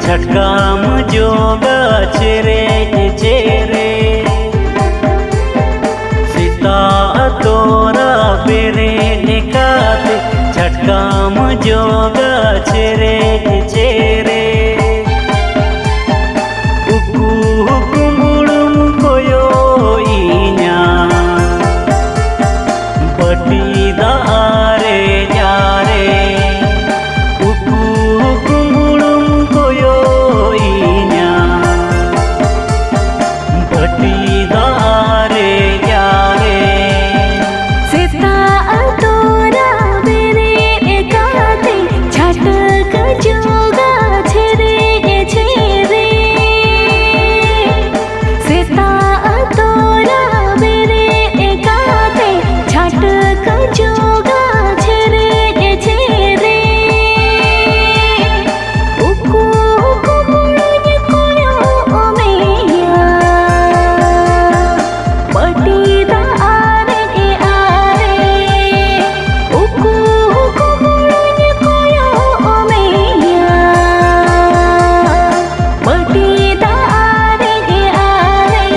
झटकाम जोगा चेरे चेरे सीता तोरा बेरे निकाते झटकाम जोगा चेरे चेरे उकू कुमुड़ुम कोयो इन्या बटी दारे जारे उकू कुमुड़ुम कोयो इन्या बटी दारे जारे सीता तोरा बेरे एकाते झटक जोगा छेरे छेरे सीता तोरा बेरे एकाते झटक जोगा छेरे छेरे उकू कुमुड़ुम कोयो ओमेया बटी दारे आरे उकू कुमुड़ुम कोयो ओमेया बटी दारे आरे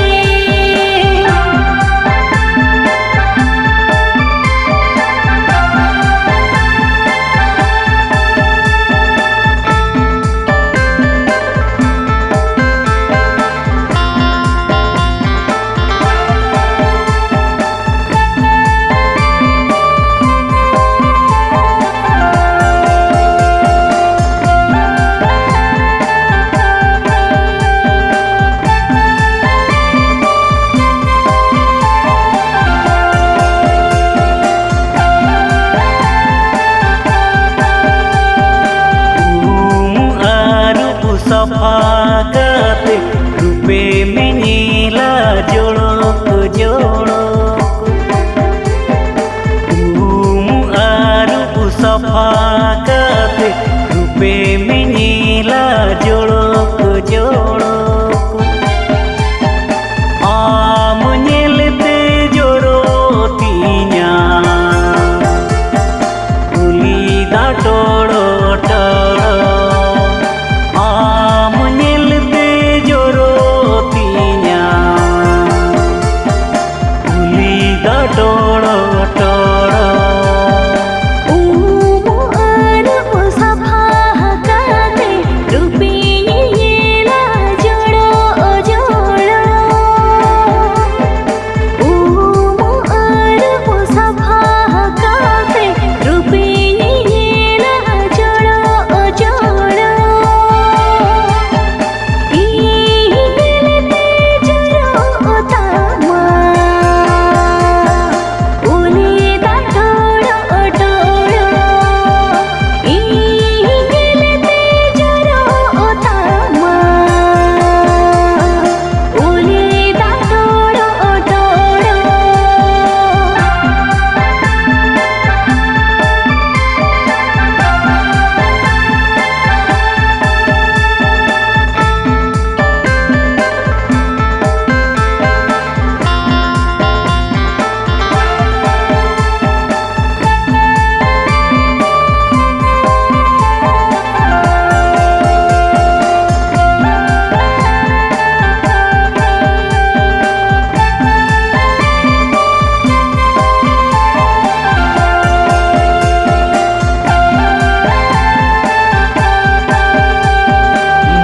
सफाकते रूपे में नीला जोड़ोक जोड़ोक आरू सफाकते रूपे में नीला जोड़ोक जोड़ोक आम नेलते जोरो तीन्या उली दा टोड़ो टोड़ो आम नेलते जोरो तीन्या उली दा टोड़ो टोड़ो सफाकते रूपे नीला जोड़ो जोड़ो सफाकते रूपे नीला जोड़ो जोड़ो इगलते जोरो तामा उली दा टोड़ो टोड़ो इगलते जोरो तामा उली दा टोड़ो टोड़ो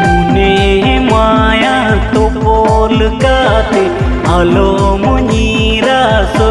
मुने माया तो बोल काते आलो मुनीरा सो